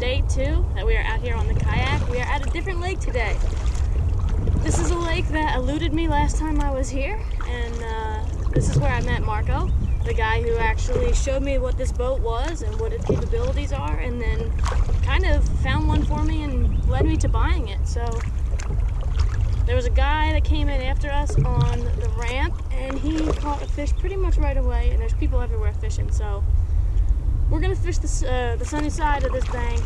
Day 2 that we are out here on the kayak. We are at a different lake today. This is a lake that eluded me last time I was here, and this is where I met Marco, the guy who actually showed me what this boat was and what its capabilities are, and then kind of found one for me and led me to buying it. So there was a guy that came in after us on the ramp, and he caught a fish pretty much right away, and there's people everywhere fishing. So we're gonna fish the sunny side of this bank,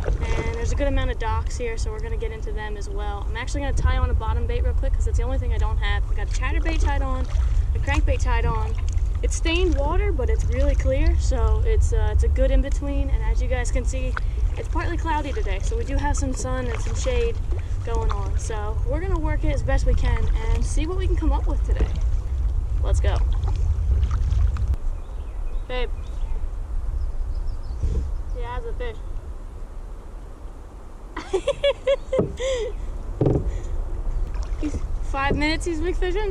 and there's a good amount of docks here, so we're gonna get into them as well. I'm actually gonna tie on a bottom bait real quick because that's the only thing I don't have. I got a chatterbait tied on, a crankbait tied on. It's stained water, but it's really clear, so it's a good in between. And as you guys can see, it's partly cloudy today, so we do have some sun and some shade going on. So we're gonna work it as best we can and see what we can come up with today. Let's go, babe. Yeah, how's the fish? He's 5 minutes he's big fishing.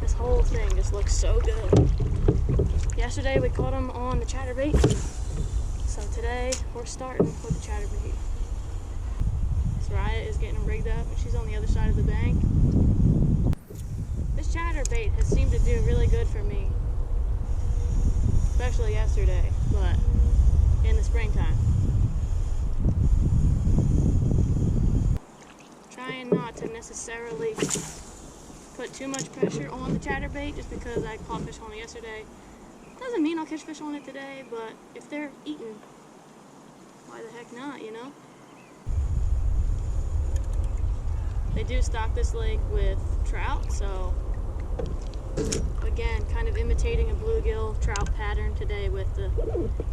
This whole thing just looks so good. Yesterday we caught him on the chatterbait, so today we're starting with the chatterbait. Soraya is getting him rigged up, and she's on the other side of the bank. This chatterbait has seemed to do really good for me, especially yesterday, but in the springtime. Trying not to necessarily put too much pressure on the chatterbait just because I caught fish on it yesterday. Doesn't mean I'll catch fish on it today, but if they're eating, why the heck not, you know? They do stock this lake with trout, so again, kind of imitating a bluegill trout pattern today with the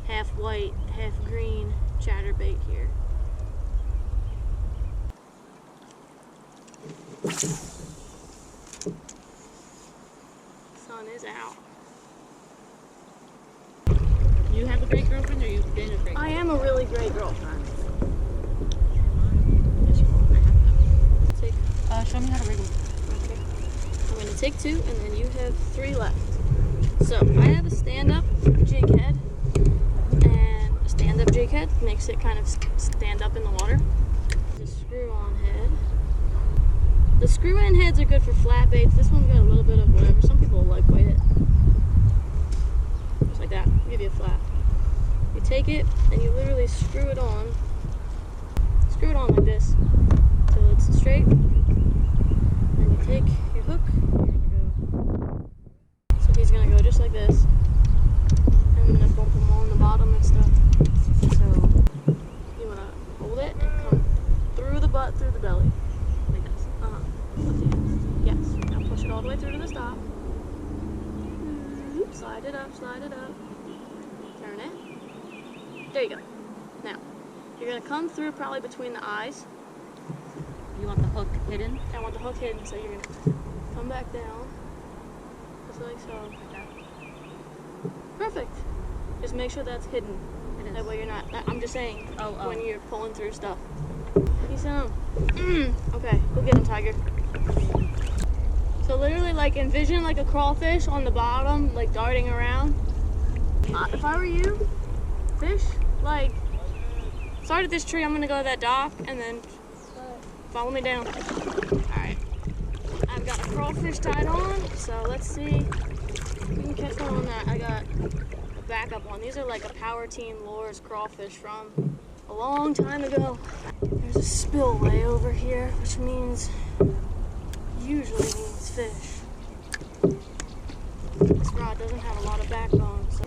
half white, half green chatterbait here. Sun is out. You have a great girlfriend, or you've been a great girlfriend? I am a really great girlfriend. Show me how to rig them. Okay. I'm going to take 2, and then you have 3 left. So I have a stand-up jig head, and a stand-up jig head makes it kind of stand up in the water. The screw-on head. The screw-in heads are good for flat baits. This one's got a little bit of whatever. Some people lightweight it. Just like that. I'll give you a flat. You take it, and you literally screw it on. Screw it on like this till it's straight. Then you take your hook, you're gonna go. So he's gonna go just like this. And I'm gonna bump him on the bottom and stuff. So you wanna hold it and come through the butt, through the belly. Like this. Yes. Now push it all the way through to the stop. Slide it up, slide it up. Turn it. There you go. Now, you're gonna come through probably between the eyes. You want the hook hidden? I want the hook hidden, so you're gonna come back down, just like so. Like that. Perfect. Just make sure that's hidden. That way you're not. I'm just saying. When you're pulling through stuff. You sound. Okay, go get him, Tiger. So literally, like envision like a crawfish on the bottom, like darting around. If I were you, fish like. Start at this tree. I'm gonna go to that dock and then. Follow me down. Alright. I've got a crawfish tied on, so let's see if we can catch one on that. I got a backup one. These are like a Power Team Lures crawfish from a long time ago. There's a spillway over here, which usually means fish. This rod doesn't have a lot of backbone, so.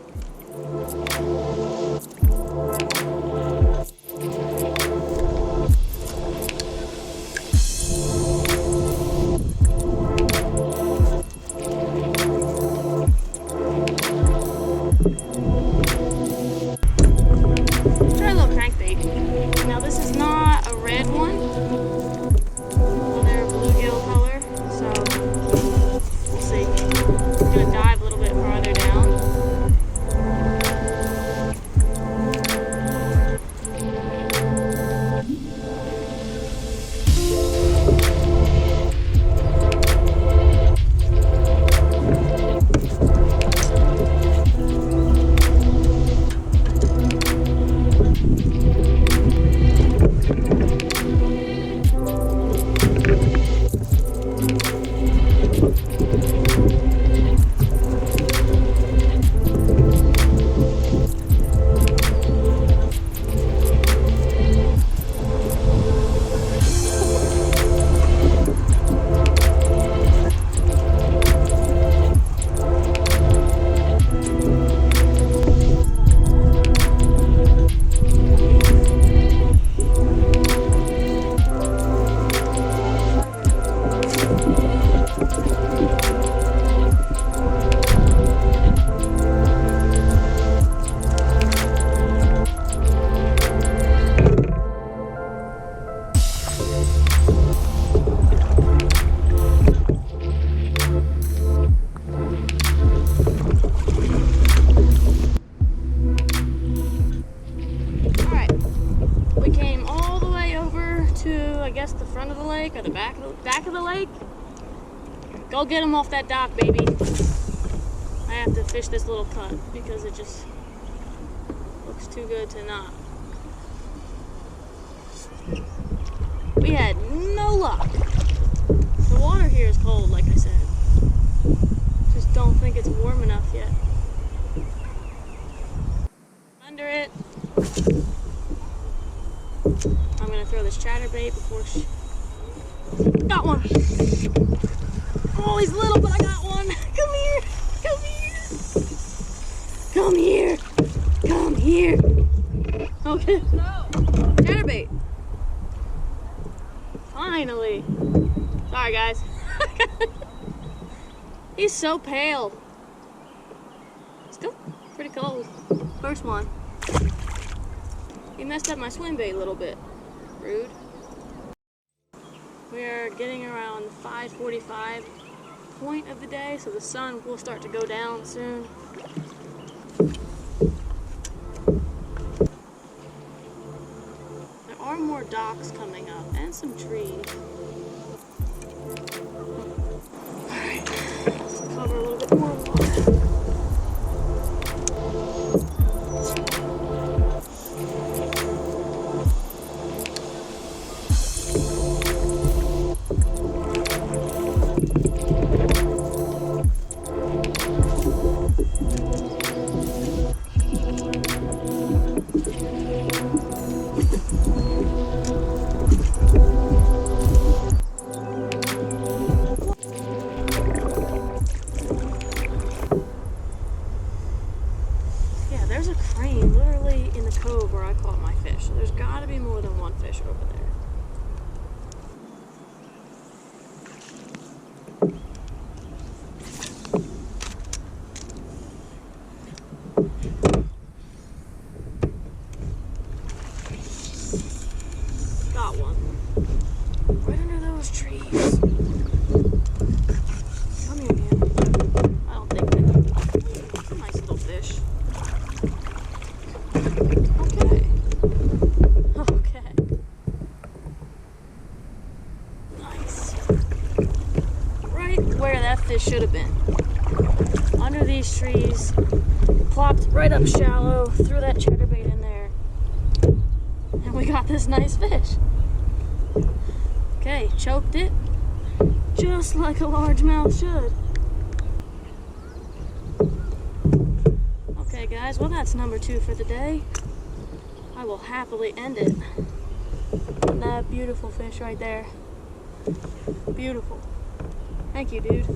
guess, the front of the lake or the back of the lake. Go get them off that dock, baby. I have to fish this little cut because it just looks too good to not. We had no luck. The water here is cold, like I said. Just don't think it's warm enough yet. Under it. I'm gonna throw this chatterbait before she... Got one! Oh, he's little, but I got one! Come here! Come here! Come here! Come here! Okay. No! Chatterbait! Finally! Sorry, guys. He's so pale. Still pretty cold. First one. He messed up my swim bait a little bit. Rude. We are getting around 5:45 point of the day, so the sun will start to go down soon. There are more docks coming up and some trees. Alright, let's cover a little bit more water. There's a crane literally in the cove where I caught my fish. So there's got to be more than one fish over there. Got one. Right under those trees. Come here, man. I don't think that. That's a nice little fish. Okay. Nice. Right where that fish should have been. Under these trees. Plopped right up shallow. Threw that chatterbait in there. And we got this nice fish. Okay, choked it. Just like a largemouth should. Okay guys, well that's number 2 for the day. I will happily end it on that beautiful fish right there. Beautiful. Thank you, dude.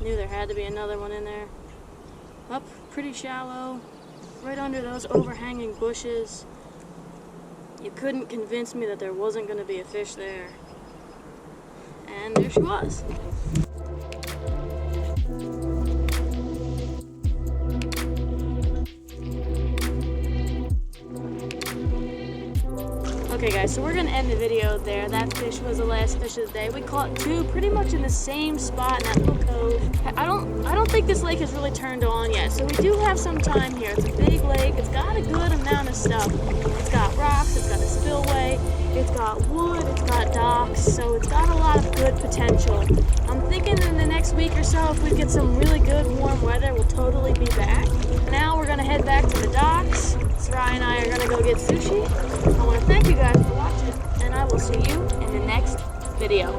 Knew there had to be another one in there. Up pretty shallow, right under those overhanging bushes. You couldn't convince me that there wasn't going to be a fish there. And there she was. Okay guys, so we're going to end the video there. That fish was the last fish of the day. We caught 2 pretty much in the same spot in that little cove. I don't think this lake has really turned on yet, so we do have some time here. It's a big lake. It's got a good amount of stuff. It's got rocks, it's got a spillway, it's got wood, it's got docks, so it's got a lot of good potential. I'm thinking in the next week or so, if we get some really good warm weather, we'll totally be back. Now we're going to head back to the docks. Sarai and I are going to go get sushi. I want to thank you guys for watching, and I will see you in the next video.